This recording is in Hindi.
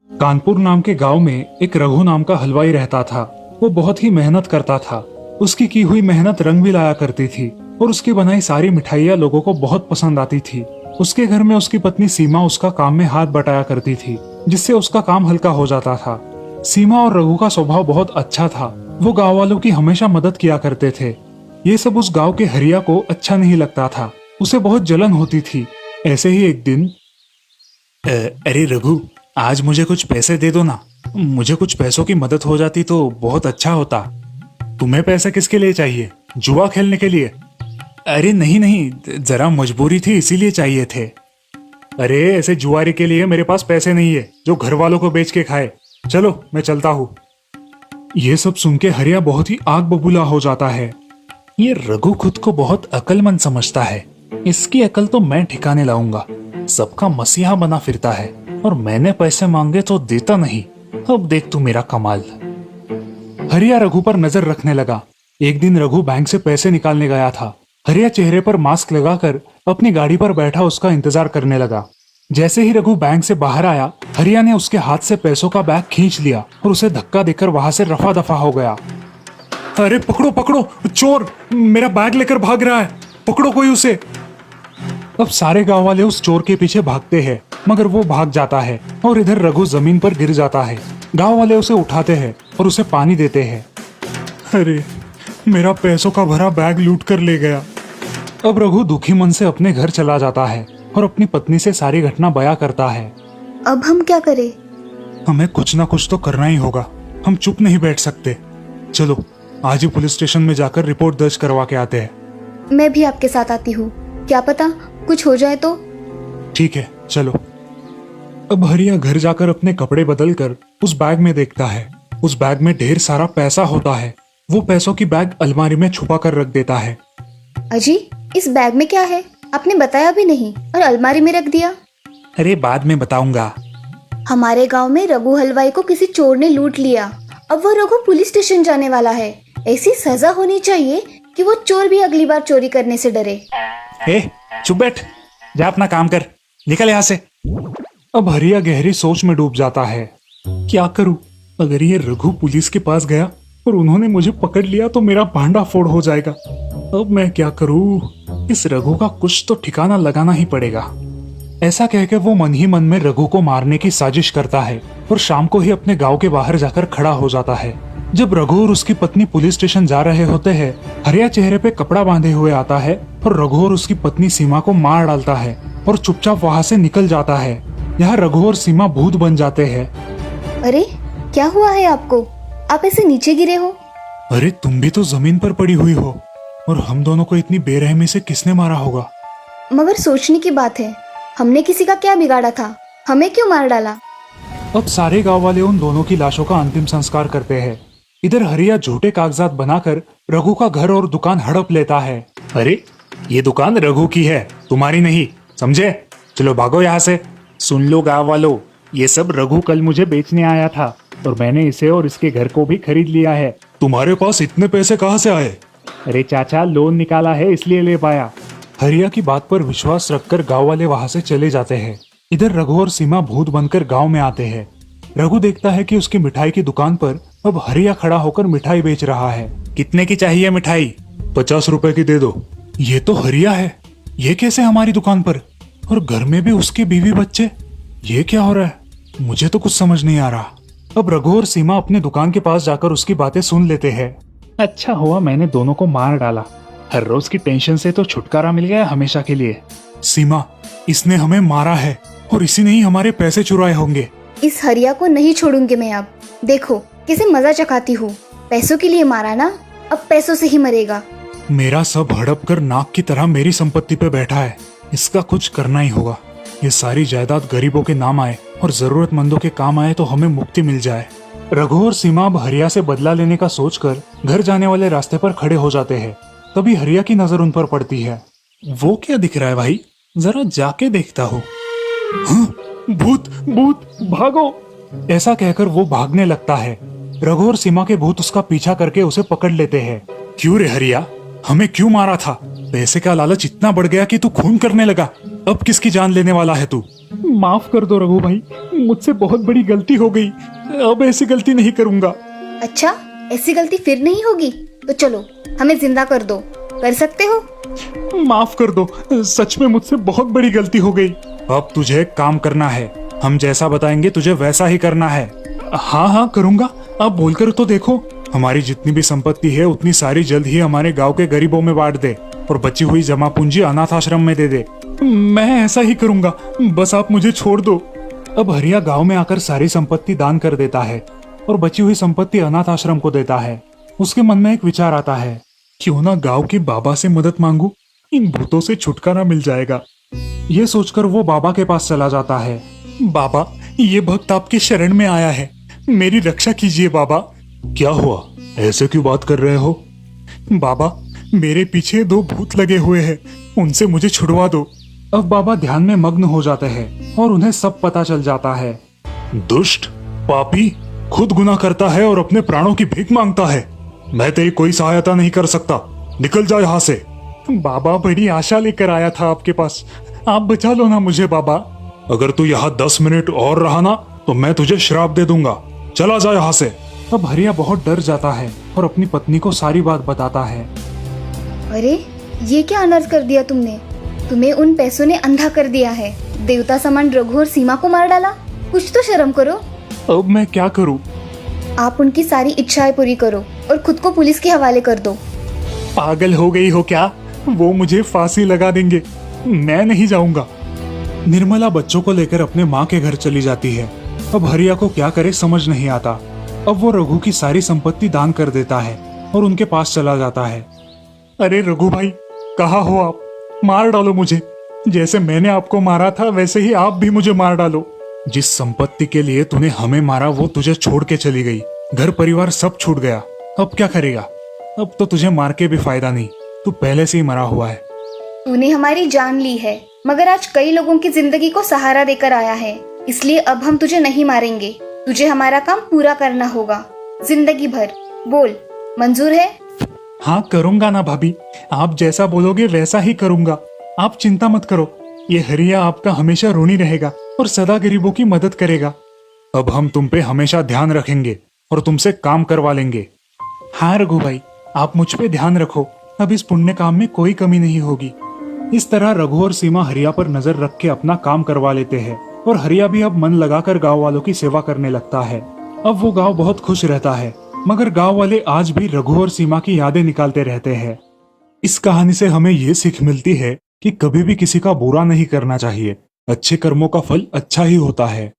कानपुर नाम के गांव में एक रघु नाम का हलवाई रहता था। वो बहुत ही मेहनत करता था। उसकी की हुई मेहनत रंग भी लाया करती थी और उसकी बनाई सारी मिठाइयाँ लोगों को बहुत पसंद आती थी। उसके घर में उसकी पत्नी सीमा उसका काम में हाथ बटाया करती थी, जिससे उसका काम हल्का हो जाता था। सीमा और रघु का स्वभाव बहुत अच्छा था। वो गाँव वालों की हमेशा मदद किया करते थे। ये सब उस गाँव के हरिया को अच्छा नहीं लगता था। उसे बहुत जलन होती थी। ऐसे ही एक दिन, अरे रघु, आज मुझे कुछ पैसे दे दो ना। मुझे कुछ पैसों की मदद हो जाती तो बहुत अच्छा होता। तुम्हें पैसे किसके लिए चाहिए? जुआ खेलने के लिए? अरे नहीं नहीं, जरा मजबूरी थी इसीलिए चाहिए थे। अरे ऐसे जुआरी के लिए मेरे पास पैसे नहीं है जो घर वालों को बेच के खाए। चलो मैं चलता हूँ। ये सब सुन के हरिया बहुत ही आग बबूला हो जाता है। ये रघु खुद को बहुत अक्लमंद समझता है। इसकी अकल तो मैं ठिकाने लाऊंगा। सबका मसीहा बना फिरता है और मैंने पैसे मांगे तो देता नहीं। अब देख तू मेरा कमाल। हरिया रघु पर नजर रखने लगा। एक दिन रघु बैंक से पैसे निकालने गया था। हरिया चेहरे पर मास्क लगाकर अपनी गाड़ी पर बैठा उसका इंतजार करने लगा। जैसे ही रघु बैंक से बाहर आया, हरिया ने उसके हाथ से पैसों का बैग खींच लिया और उसे धक्का देकर वहां से रफा दफा हो गया। अरे पकड़ो पकड़ो, चोर मेरा बैग लेकर भाग रहा है, पकड़ो कोई उसे। अब सारे गांव वाले उस चोर के पीछे भागते हैं, मगर वो भाग जाता है और इधर रघु जमीन पर गिर जाता है। गांव वाले उसे उठाते हैं और उसे पानी देते हैं। अरे मेरा पैसों का भरा बैग लूट कर ले गया। अब रघु दुखी मन से अपने घर चला जाता है और अपनी पत्नी से सारी घटना बयां करता है। अब हम क्या करें? हमें कुछ ना कुछ तो करना ही होगा। हम चुप नहीं बैठ सकते। चलो आज ही पुलिस स्टेशन में जाकर रिपोर्ट दर्ज करवा के आते हैं। मैं भी आपके साथ आती हूँ, क्या पता कुछ हो जाए तो। ठीक है चलो। अब हरिया घर जाकर अपने कपड़े बदलकर उस बैग में देखता है। उस बैग में ढेर सारा पैसा होता है। वो पैसों की बैग अलमारी में छुपा कर रख देता है। अजी, इस बैग में क्या है? आपने बताया भी नहीं और अलमारी में रख दिया। अरे बाद में बताऊंगा। हमारे गांव में रघु हलवाई को किसी चोर ने लूट लिया। अब वो रघु पुलिस स्टेशन जाने वाला है। ऐसी सजा होनी चाहिए कि वो चोर भी अगली बार चोरी करने से डरे। चुप बैठ, जा अपना काम कर, निकल यहाँ से। अब हरिया गहरी सोच में डूब जाता है। क्या करूं? अगर ये रघु पुलिस के पास गया और उन्होंने मुझे पकड़ लिया तो मेरा भांडा फोड़ हो जाएगा। अब मैं क्या करूं? इस रघु का कुछ तो ठिकाना लगाना ही पड़ेगा। ऐसा कहकर वो मन ही मन में रघु को मारने की साजिश करता है और शाम को ही अपने गांव के बाहर जाकर खड़ा हो जाता है। जब रघु और उसकी पत्नी पुलिस स्टेशन जा रहे होते हैं, हरिया चेहरे पे कपड़ा बांधे हुए आता है और रघु और उसकी पत्नी सीमा को मार डालता है और चुपचाप वहाँ से निकल जाता है। यहाँ रघु और सीमा भूत बन जाते हैं। अरे क्या हुआ है आपको? आप ऐसे नीचे गिरे हो? अरे तुम भी तो जमीन पर पड़ी हुई हो और हम दोनों को इतनी बेरहमी से किसने मारा होगा? मगर सोचने की बात है, हमने किसी का क्या बिगाड़ा था? हमें क्यों मार डाला? अब सारे गांव वाले उन दोनों की लाशों का अंतिम संस्कार करते हैं। इधर हरिया झूठे कागजात बनाकर रघु का घर और दुकान हड़प लेता है। अरे ये दुकान रघु की है, तुम्हारी नहीं, समझे? चलो भागो यहाँ से। सुन लो गांव वालों, ये सब रघु कल मुझे बेचने आया था और मैंने इसे और इसके घर को भी खरीद लिया है। तुम्हारे पास इतने पैसे कहाँ से आए? अरे चाचा, लोन निकाला है इसलिए ले पाया। हरिया की बात पर विश्वास रखकर गांव वाले वहां से चले जाते हैं। इधर रघु और सीमा भूत बनकर गांव में आते हैं। रघु देखता है कि उसकी मिठाई की दुकान पर अब हरिया खड़ा होकर मिठाई बेच रहा है। कितने की चाहिए मिठाई? 50 रुपए की दे दो। ये तो हरिया है, ये कैसे हमारी दुकान पर? और घर में भी उसके बीवी बच्चे। ये क्या हो रहा है? मुझे तो कुछ समझ नहीं आ रहा। अब रघु और सीमा अपने दुकान के पास जाकर उसकी बातें सुन लेते हैं। अच्छा हुआ मैंने दोनों को मार डाला। हर रोज की टेंशन से तो छुटकारा मिल गया हमेशा के लिए। सीमा, इसने हमें मारा है और इसी ने ही हमारे पैसे चुराए होंगे। इस हरिया को नहीं छोड़ूंगी मैं अब। देखो कैसे मजा चखाती हूँ। पैसों के लिए मारा ना, अब पैसों से ही मरेगा। मेरा सब हड़प कर नाक की तरह मेरी संपत्ति पे बैठा है। इसका कुछ करना ही होगा। ये सारी जायदाद गरीबों के नाम आए और जरूरतमंदों के काम आए तो हमें मुक्ति मिल जाए। रघु और सीमा अब हरिया से बदला लेने का सोचकर घर जाने वाले रास्ते पर खड़े हो जाते हैं। तभी हरिया की नजर उन पर पड़ती है। वो क्या दिख रहा है भाई? जरा जाके देखता हूँ। भूत भूत, भागो! ऐसा कहकर वो भागने लगता है। रघु और सीमा के भूत उसका पीछा करके उसे पकड़ लेते हैं। क्यों रे हरिया, हमें क्यों मारा था? पैसे का लालच इतना बढ़ गया कि तू खून करने लगा। अब किसकी जान लेने वाला है तू? माफ कर दो रघु भाई, मुझसे बहुत बड़ी गलती हो गई। अब ऐसी गलती नहीं करूंगा। अच्छा, ऐसी गलती फिर नहीं होगी तो चलो हमें जिंदा कर दो। कर सकते हो? माफ कर दो, सच में मुझसे बहुत बड़ी गलती हो गई। अब तुझे एक काम करना है, हम जैसा बताएंगे तुझे वैसा ही करना है। हाँ हाँ करूंगा, आप बोलकर तो देखो। हमारी जितनी भी संपत्ति है उतनी सारी जल्द ही हमारे गांव के गरीबों में बांट दे और बची हुई जमा पूंजी अनाथ आश्रम में दे दे। मैं ऐसा ही करूंगा, बस आप मुझे छोड़ दो। अब हरिया गांव में आकर सारी संपत्ति दान कर देता है और बची हुई संपत्ति अनाथ आश्रम को देता है। उसके मन में एक विचार आता है, क्यों ना गांव के बाबा से मदद मांगू, इन भूतों से छुटकारा मिल जाएगा। ये सोचकर वो बाबा के पास चला जाता है। बाबा, ये भक्त आपके शरण में आया है, मेरी रक्षा कीजिए बाबा। क्या हुआ, ऐसे क्यों बात कर रहे हो? बाबा, मेरे पीछे 2 भूत लगे हुए हैं, उनसे मुझे छुड़वा दो। अब बाबा ध्यान में मग्न हो जाते हैं और उन्हें सब पता चल जाता है। दुष्ट, पापी, खुद गुनाह करता है और अपने प्राणों की भीख मांगता है। मैं तेरी कोई सहायता नहीं कर सकता, निकल जा यहाँ से। बाबा, बड़ी आशा लेकर आया था आपके पास, आप बचा लो ना मुझे बाबा। अगर तू यहाँ 10 मिनट और रहा ना तो मैं तुझे श्राप दे दूंगा, चला जा यहाँ से। अब हरिया बहुत डर जाता है और अपनी पत्नी को सारी बात बताता है। अरे, ये क्या अनर्थ कर दिया तुमने? तुम्हें उन पैसों ने अंधा कर दिया है। देवता समान रघु और सीमा को मार डाला। कुछ तो शर्म करो। अब मैं क्या करूं? आप उनकी सारी इच्छाएं पूरी करो और खुद को पुलिस के हवाले कर दो। पागल हो गई हो क्या? वो मुझे फांसी लगा देंगे, मैं नहीं जाऊंगा। निर्मला बच्चों को लेकर अपने माँ के घर चली जाती है। अब हरिया को क्या करे समझ नहीं आता। अब वो रघु की सारी संपत्ति दान कर देता है और उनके पास चला जाता है। अरे रघु भाई, कहाँ हो आप? मार डालो मुझे, जैसे मैंने आपको मारा था वैसे ही आप भी मुझे मार डालो। जिस संपत्ति के लिए तूने हमें मारा वो तुझे छोड़ के चली गई, घर परिवार सब छूट गया। अब क्या करेगा? अब तो तुझे मार के भी फायदा नहीं, तू पहले से ही मरा हुआ है। तूने हमारी जान ली है, मगर आज कई लोगों की जिंदगी को सहारा देकर आया है, इसलिए अब हम तुझे नहीं मारेंगे। तुझे हमारा काम पूरा करना होगा जिंदगी भर। बोल, मंजूर है? हाँ करूंगा ना भाभी, आप जैसा बोलोगे वैसा ही करूंगा। आप चिंता मत करो, ये हरिया आपका हमेशा ऋणी रहेगा और सदा गरीबों की मदद करेगा। अब हम तुम पे हमेशा ध्यान रखेंगे और तुमसे काम करवा लेंगे। हाँ रघु भाई, आप मुझ पे ध्यान रखो, अब इस पुण्य काम में कोई कमी नहीं होगी। इस तरह रघु और सीमा हरिया पर नजर रख के अपना काम करवा लेते हैं और हरिया भी अब मन लगाकर गांव वालों की सेवा करने लगता है। अब वो गांव बहुत खुश रहता है, मगर गांव वाले आज भी रघु और सीमा की यादें निकालते रहते हैं। इस कहानी से हमें ये सीख मिलती है कि कभी भी किसी का बुरा नहीं करना चाहिए, अच्छे कर्मों का फल अच्छा ही होता है।